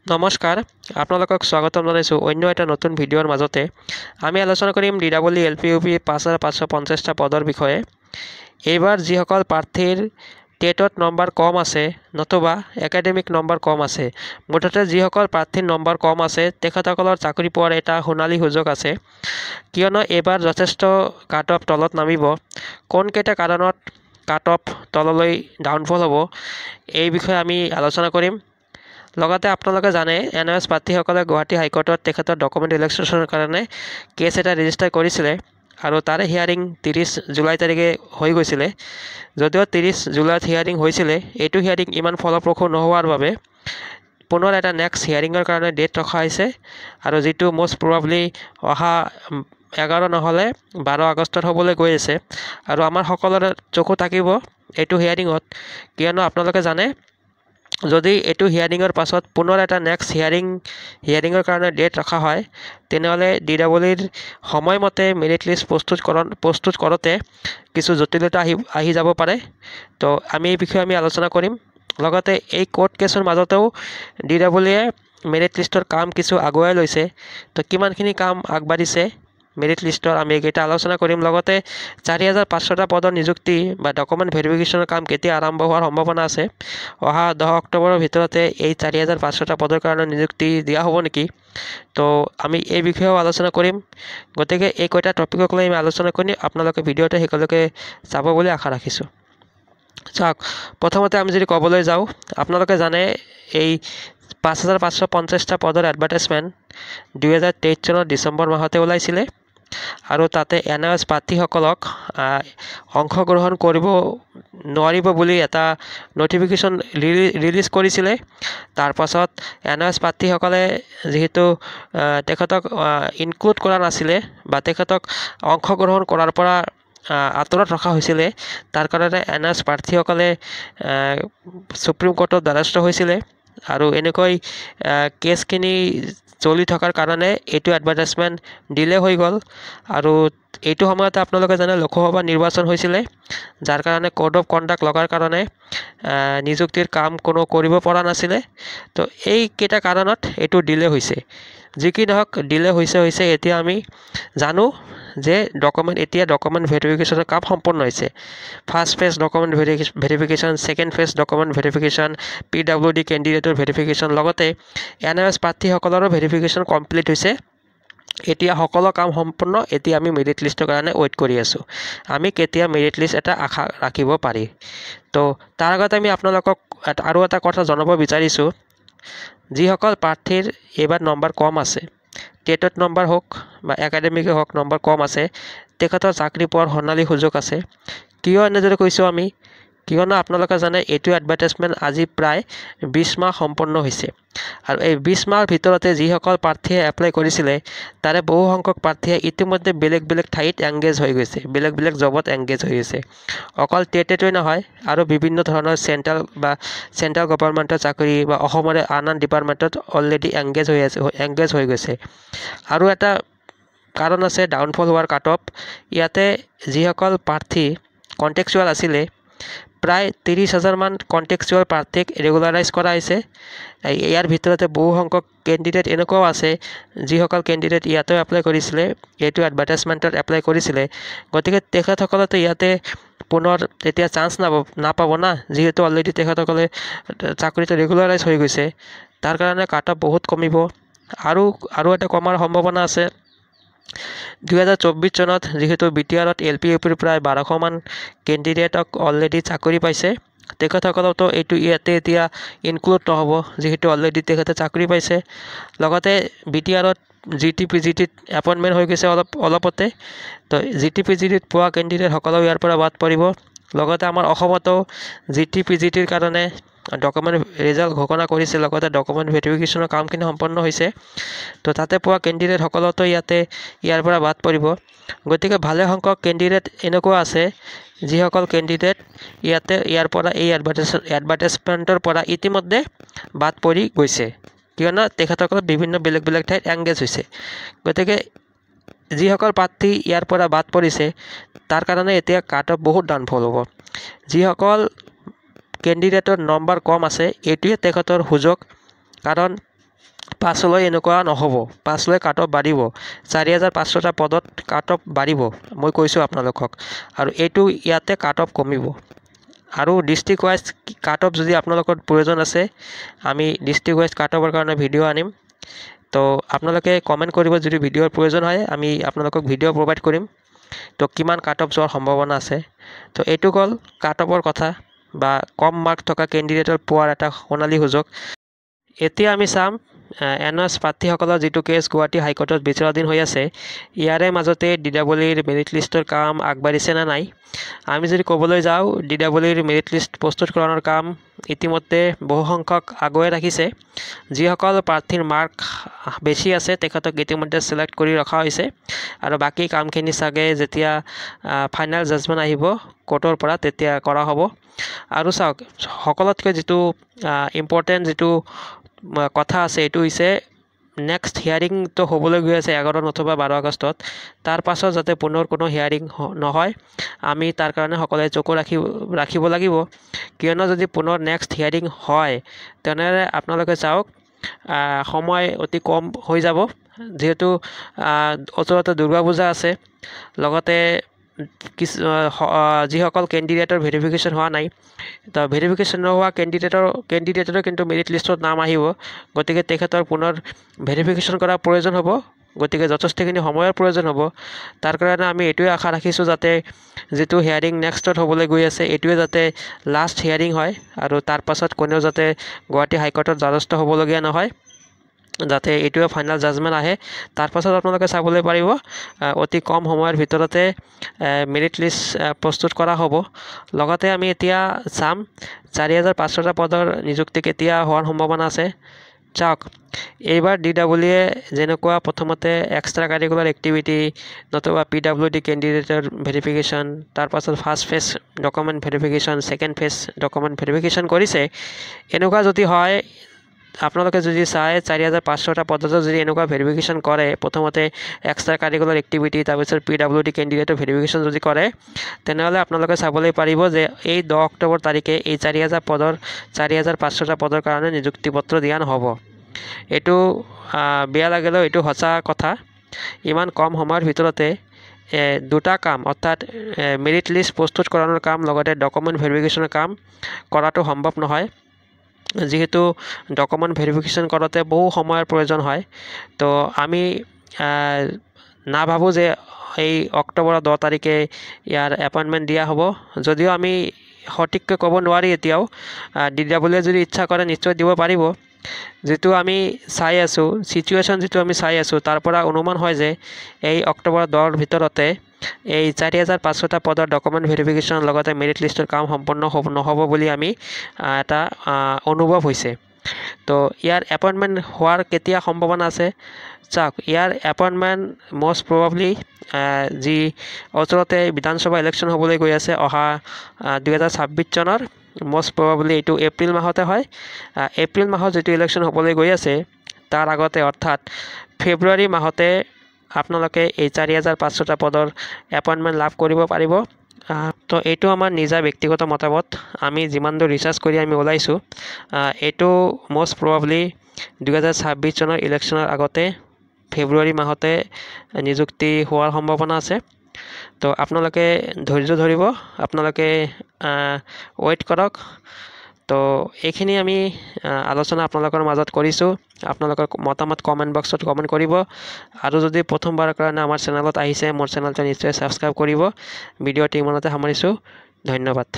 নমস্কাৰ আপোনালোকক স্বাগতম জনাইছোঁ অন্য এটা নতুন ভিডিঅ'ৰ মাজতে আমি আলোচনা কৰিম DEE LP UP 5550টা পদৰ বিষয়ে। এইবাৰ যিসকল প্ৰাৰ্থীৰ টেটত নম্বৰ কম আছে নতুবা একাডেমিক নম্বৰ কম আছে, মুঠতে যিসকল প্ৰাৰ্থীৰ নম্বৰ কম আছে তেখেতসকলৰ চাকৰি পোৱাৰ এটা সোণালী সুযোগ আছে, কিয়নো এইবাৰ যথেষ্ট কাট অফ তলত নামিব। কোনকেইটা কাৰণত কাট অফ তললৈ ডাউনফল হ'ব এই বিষয়ে আমি আলোচনা কৰিম। লগতে আপোনালোকে জানে NOS প্ৰাৰ্থীসকলে গুৱাহাটী হাইকোৰ্টত তেখেতৰ ডকুমেণ্ট ৰিলেক্সেশ্যনৰ কাৰণে কেছ এটা ৰেজিষ্টাৰ কৰিছিলে আৰু তাৰে হিয়াৰিং 30 জুলাই তাৰিখে হৈ গৈছিলে। যদিও 30 জুলাইত হিয়াৰিং হৈছিলে, এইটো হিয়াৰিং ইমান ফলপ্ৰসূ নোহোৱাৰ বাবে পুনৰ এটা নেক্সট হিয়াৰিঙৰ কাৰণে ডেট ৰখা হৈছে আৰু যিটো মষ্ট প্ৰবাবলি অহা 11 নহ'লে 12 আগষ্টত হ'বলৈ গৈ আছে। আৰু আমাৰ সকলোৰে চকু থাকিব এইটো হিয়াৰিঙত, কিয়নো আপোনালোকে জানে যদি এইটো হিয়াৰিঙৰ পাছত পুনৰ এটা নেক্সট হিয়াৰিঙৰ কাৰণে ডেট ৰখা হয়, তেনেহ'লে DEEৰ সময়মতে মেৰিট লিষ্ট প্ৰস্তুত কৰোঁতে কিছু জটিলতা আহি যাব পাৰে। তো আমি এই বিষয়ে আলোচনা কৰিম। লগতে এই কোৰ্ট কেছৰ মাজতেও DEE মেৰিট লিষ্টৰ কাম কিছু আগুৱাই লৈছে। তো কিমানখিনি কাম আগবাঢ়িছে মেৰিট লিষ্টৰ আমি এইকেইটা আলোচনা কৰিম। লগতে 4500টা পদৰ নিযুক্তি বা ডকুমেণ্ট ভেৰিফিকেশ্যনৰ কাম কেতিয়া আৰম্ভ হোৱাৰ সম্ভাৱনা আছে, অহা 10 অক্টোবৰৰ ভিতৰতে এই 4500টা পদৰ কাৰণে নিযুক্তি দিয়া হ'ব নেকি, তো আমি এই বিষয়েও আলোচনা কৰিম। গতিকে এই কয়টা টপিকক লৈ আমি আলোচনা কৰি আপোনালোকে ভিডিঅ'টো শেষলৈকে চাব বুলি আশা ৰাখিছোঁ। চাওক, প্ৰথমতে আমি যদি ক'বলৈ যাওঁ, আপোনালোকে জানে এই 5550টা পদৰ এডভাৰটাইজমেণ্ট 2023 চনৰ ডিচেম্বৰ মাহতে ওলাইছিলে আৰু তাতে NOS প্ৰাৰ্থীসকলক অংশগ্ৰহণ কৰিব নোৱাৰিব বুলি এটা নটিফিকেশ্যন ৰিলিজ কৰিছিলে। তাৰ পাছত NOS প্ৰাৰ্থীসকলে যিহেতু তেখেতক ইনক্লুড কৰা নাছিলে বা তেখেতক অংশগ্ৰহণ কৰাৰ পৰা আঁতৰত ৰখা হৈছিলে, তাৰ কাৰণে NOS প্ৰাৰ্থীসকলে সুপ্ৰিম কোৰ্টত দ্বাৰস্থ হৈছিলে আৰু এনেকৈ কেছখিনি চলি থকাৰ কাৰণে এইটো এডভাৰটাইজমেণ্ট ডিলে হৈ গ'ল। আৰু এইটো সময়তে আপোনালোকে জানে লোকসভা নিৰ্বাচন হৈছিলে, যাৰ কাৰণে কোড অফ কণ্ডাক্ট লগাৰ কাৰণে নিযুক্তিৰ কাম কোনো কৰিব পৰা নাছিলে। তো এইকেইটা কাৰণত এইটো ডিলে হৈছে। যি কি নহওক, ডিলে হৈছে এতিয়া আমি জানো যে ডকুমেণ্ট ভেৰিফিকেশ্যনৰ কাম সম্পূৰ্ণ হৈছে। First phase document verification, second phase document verification, PWD কেণ্ডিডেটৰ ভেৰিফিকেশ্যন, লগতে NOS প্ৰাৰ্থীসকলৰো ভেৰিফিকেশ্যন কমপ্লিট হৈছে। এতিয়া সকলো কাম সম্পূৰ্ণ। এতিয়া আমি মেৰিট লিষ্টৰ কাৰণে ৱেইট কৰি আছোঁ, আমি কেতিয়া মেৰিট লিষ্ট এটা আশা ৰাখিব পাৰি। তো তাৰ আগতে আমি আপোনালোকক আৰু এটা কথা জনাব বিচাৰিছোঁ, যিসকল প্ৰাৰ্থীৰ এইবাৰ নম্বৰ কম আছে, টেটত নম্বৰ হওক বা একাডেমিকে হওক নম্বৰ কম আছে, তেখেতৰ চাকৰি পোৱাৰ সোণালী সুযোগ আছে। কিয় এনেদৰে কৈছোঁ আমি, কিয়নো আপোনালোকে জানে এইটো এডভাৰটাইজমেণ্ট আজি প্ৰায় 20 মাহ সম্পন্ন হৈছে আৰু এই 20 মাহৰ ভিতৰতে যিসকল প্ৰাৰ্থীয়ে এপ্লাই কৰিছিলে তাৰে বহু সংখ্যক প্ৰাৰ্থীয়ে ইতিমধ্যে বেলেগ ঠাইত এংগেজ হৈ গৈছে, বেলেগ জবত এংগেজ হৈ গৈছে। অকল টেটেটোৱে নহয়, আৰু বিভিন্ন ধৰণৰ চেণ্ট্ৰেল গভৰ্ণমেণ্টৰ চাকৰি বা অসমৰে আন ডিপাৰ্টমেণ্টত অলৰেডি এংগেজ হৈ গৈছে। আৰু এটা কাৰণ আছে ডাউনফল হোৱাৰ কাট অফ। ইয়াতে যিসকল প্ৰাৰ্থী কণ্টেক্সুৱেল আছিলে, প্ৰায় 30,000 মান কণ্টেক্সুৱেল প্ৰাৰ্থীক ৰেগুলাৰাইজ কৰা হৈছে। ইয়াৰ ভিতৰতে বহু সংখ্যক কেণ্ডিডেট এনেকুৱাও আছে যিসকল কেণ্ডিডেট ইয়াতেও এপ্লাই কৰিছিলে, এইটো এডভাৰটাইজমেণ্টত এপ্লাই কৰিছিলে। গতিকে তেখেতসকলেতো ইয়াতে পুনৰ এতিয়া চান্স নাপাব না, যিহেতু অলৰেডি তেখেতসকলে চাকৰিটো ৰেগুলাৰাইজ হৈ গৈছে। তাৰ কাৰণে কাট অফ বহুত কমিব আৰু এটা কমাৰ সম্ভাৱনা আছে। 2024 চনত যিহেতু BTRত LP UPৰ প্ৰায় 1200 মান কেণ্ডিডেটক অলৰেডি চাকৰি পাইছে, তেখেতসকলতো ইয়াতে এতিয়া ইনক্লুড নহ'ব, যিহেতু অলৰেডি তেখেতে চাকৰি পাইছে। লগতে BTRত GT PGTত এপইণ্টমেণ্ট হৈ গৈছে অলপতে। তো GT PGTত পোৱা কেণ্ডিডেটসকলেও ইয়াৰ পৰা বাদ পৰিব। লগতে আমাৰ অসমতো GT PGTৰ কাৰণে ডকুমেণ্ট ৰিজাল্ট ঘোষণা কৰিছে, লগতে ডকুমেণ্ট ভেৰিফিকেশ্যনৰ কামখিনি সম্পন্ন হৈছে। তো তাতে পোৱা কেণ্ডিডেটসকলতো ইয়াৰ পৰা বাদ পৰিব। গতিকে ভালে সংখ্যক কেণ্ডিডেট এনেকুৱা আছে যিসকল কেণ্ডিডেট ইয়াৰ পৰা এই এডভাৰটাইজমেণ্টৰ পৰা ইতিমধ্যে বাদ পৰি গৈছে, কিয়নো তেখেতসকলে বিভিন্ন বেলেগ ঠাইত এংগেজ হৈছে। গতিকে যিসকল প্ৰাৰ্থী ইয়াৰ পৰা বাদ পৰিছে, তাৰ কাৰণে এতিয়া কাট অফ বহুত ডাউনফল হ'ব। যিসকল কেণ্ডিডেটৰ নম্বৰ কম আছে, এইটোৱে তেখেতৰ সুযোগ, কাৰণ পাছলৈ এনেকুৱা নহ'ব, পাছলৈ কাট অফ বাঢ়িব, 4500টা পদত কাট অফ বাঢ়িব, মই কৈছোঁ আপোনালোকক। আৰু এইটো ইয়াতে কাট অফ কমিব। আৰু ডিষ্ট্ৰিক্ট ৱাইজ কাট অফ যদি আপোনালোকৰ প্ৰয়োজন আছে, আমি ডিষ্ট্ৰিক্ট ৱাইজ কাট অফৰ কাৰণে ভিডিঅ' আনিম। তো আপোনালোকে কমেণ্ট কৰিব, যদি ভিডিঅ'ৰ প্ৰয়োজন হয় আমি আপোনালোকক ভিডিঅ' প্ৰভাইড কৰিম। তো কিমান কাট অফ যোৱাৰ সম্ভাৱনা আছে। তো এইটো হ'ল কাট অফৰ কথা, বা কম মাৰ্ক থকা কেণ্ডিডেটৰ পোৱাৰ এটা সোণালী সুযোগ। এতিয়া আমি চাম এনএছ প্ৰাৰ্থীসকলৰ যিটো কেছ গুৱাহাটী হাইকোৰ্টত বিচাৰাধীন হৈ আছে, ইয়াৰে মাজতে DWLৰ মেৰিট লিষ্টৰ কাম আগবাঢ়িছে নে নাই। আমি যদি ক'বলৈ যাওঁ, DWLৰ মেৰিট লিষ্ট প্ৰস্তুতকৰণৰ কাম ইতিমধ্যে বহুসংখ্যক আগুৱাই ৰাখিছে। যিসকল প্ৰাৰ্থীৰ মাৰ্ক বেছি আছে তেখেতক ইতিমধ্যে ছিলেক্ট কৰি ৰখা হৈছে, আৰু বাকী কামখিনি চাগে যেতিয়া ফাইনেল জাজমেণ্ট আহিব কোৰ্টৰ পৰা তেতিয়া কৰা হ'ব। আৰু চাওক, সকলোতকৈ যিটো ইম্পৰ্টেণ্ট যিটো কথা আছে এইটো হৈছে নেক্সট হিয়াৰিংটো হ'বলৈ গৈ আছে 11 নতুবা 12 আগষ্টত। তাৰ পাছত যাতে পুনৰ কোনো হিয়াৰিং নহয়, আমি তাৰ কাৰণে সকলোৱে চকু ৰাখিব লাগিব। কিয়নো যদি পুনৰ নেক্সট হিয়াৰিং হয় তেনেহ'লে আপোনালোকে চাওক সময় অতি কম হৈ যাব, যিহেতু ওচৰতে দুৰ্গা পূজা আছে। লগতে যিসকল কেণ্ডিডেটৰ ভেৰিফিকেশ্যন হোৱা নাই, তো ভেৰিফিকেশ্যন নোহোৱা কেণ্ডিডেটৰো কিন্তু মেৰিট লিষ্টত নাম আহিব। গতিকে তেখেতৰ পুনৰ ভেৰিফিকেশ্যন কৰাৰ প্ৰয়োজন হ'ব, গতিকে যথেষ্টখিনি সময়ৰ প্ৰয়োজন হ'ব। তাৰ কাৰণে আমি এইটোৱে আশা ৰাখিছোঁ যাতে যিটো হিয়াৰিং নেক্সটত হ'বলৈ গৈ আছে এইটোৱে যাতে লাষ্ট হিয়াৰিং হয়, আৰু তাৰ পাছত কোনেও যাতে গুৱাহাটী হাইকোৰ্টত দ্বাৰস্থ হ'বলগীয়া নহয়, যাতে এইটোৱে ফাইনেল জাজমেণ্ট আহে। তাৰ পাছত আপোনালোকে চাবলৈ পাৰিব অতি কম সময়ৰ ভিতৰতে মেৰিট লিষ্ট প্ৰস্তুত কৰা হ'ব। লগতে আমি এতিয়া চাম 4500টা পদৰ নিযুক্তি কেতিয়া হোৱাৰ সম্ভাৱনা আছে। চাওক, এইবাৰ DWLয়ে যেনেকুৱা প্ৰথমতে এক্সট্ৰা কাৰিকুলাৰ এক্টিভিটি নতুবা PWD কেণ্ডিডেটৰ ভেৰিফিকেশ্যন, তাৰপাছত first phase document verification, second phase document verification কৰিছে, এনেকুৱা যদি হয়, আপোনালোকে যদি চায় 4500টা পদতো যদি এনেকুৱা ভেৰিফিকেশ্যন কৰে, প্ৰথমতে এক্সট্ৰা কাৰিকুলাৰ এক্টিভিটি তাৰপিছত PWD কেণ্ডিডেটৰ ভেৰিফিকেশ্যন যদি কৰে, তেনেহ'লে আপোনালোকে চাবলৈ পাৰিব যে এই 10 অক্টোবৰ তাৰিখে এই 4500টা পদৰ কাৰণে নিযুক্তি পত্ৰ দিয়া নহ'ব। এইটো বেয়া লাগিলেও এইটো সঁচা কথা। ইমান কম সময়ৰ ভিতৰতে দুটা কাম, অৰ্থাৎ মেৰিট লিষ্ট প্ৰস্তুতকৰণৰ কাম লগতে ডকুমেণ্ট ভেৰিফিকেশ্যনৰ কাম কৰাটো সম্ভৱ নহয়, যিহেতু ডকুমেণ্ট ভেৰিফিকেশ্যন কৰোঁতে বহু সময়ৰ প্ৰয়োজন হয়। তো আমি নাভাবোঁ যে এই অক্টোবৰৰ 10 তাৰিখে ইয়াৰ এপইণ্টমেণ্ট দিয়া হ'ব, যদিও আমি সঠিককৈ ক'ব নোৱাৰি এতিয়াও। DWLয়ে যদি ইচ্ছা কৰে নিশ্চয় দিব পাৰিব। যিটো আমি চাই আছোঁ, চিটুৱেশ্যন যিটো আমি চাই আছোঁ, তাৰ পৰা অনুমান হয় যে এই অক্টোবৰ 10ৰ ভিতৰতে এই 4500টা পদৰ ডকুমেণ্ট ভেৰিফিকেশ্যন লগতে মেৰিট লিষ্টৰ কাম সম্পূৰ্ণ নহ'ব বুলি আমি এটা অনুভৱ হৈছে। তো ইয়াৰ এপইণ্টমেণ্ট হোৱাৰ কেতিয়া সম্ভাৱনা আছে, চাওক, ইয়াৰ এপইণ্টমেণ্ট মষ্ট প্ৰবাবলি যি ওচৰতে বিধানসভা ইলেকশ্যন হ'বলৈ গৈ আছে অহা 2026 চনৰ, মষ্ট প্ৰবাবলি এইটো এপ্ৰিল মাহতে হয়। এপ্ৰিল মাহত যিটো ইলেকশ্যন হ'বলৈ গৈ আছে তাৰ আগতে, অৰ্থাৎ ফেব্ৰুৱাৰী মাহতে আপোনালোকে এই 4500টা পদৰ এপইণ্টমেণ্ট লাভ কৰিব পাৰিব। তো এইটো আমাৰ নিজা ব্যক্তিগত মতামত, আমি যিমান দূৰ ৰিচাৰ্চ কৰি আমি ওলাইছোঁ, এইটো মষ্ট প্ৰবাবলি 2026 চনৰ ইলেকশ্যনৰ আগতে ফেব্ৰুৱাৰী মাহতে নিযুক্তি হোৱাৰ সম্ভাৱনা আছে। তো আপোনালোকে ধৈৰ্য ধৰিব, আপোনালোকে ৱেইট কৰক। তো এইখিনি আমি আলোচনা আপোনালোকৰ মাজত কৰিছোঁ। আপোনালোকৰ মতামত কমেণ্ট বক্সত কমেণ্ট কৰিব, আৰু যদি প্ৰথমবাৰৰ কাৰণে আমাৰ চেনেলত আহিছে, মোৰ চেনেলটো নিশ্চয় ছাবস্ক্ৰাইব কৰিব। ভিডিঅ'টি ইমানতে সামৰিছোঁ, ধন্যবাদ।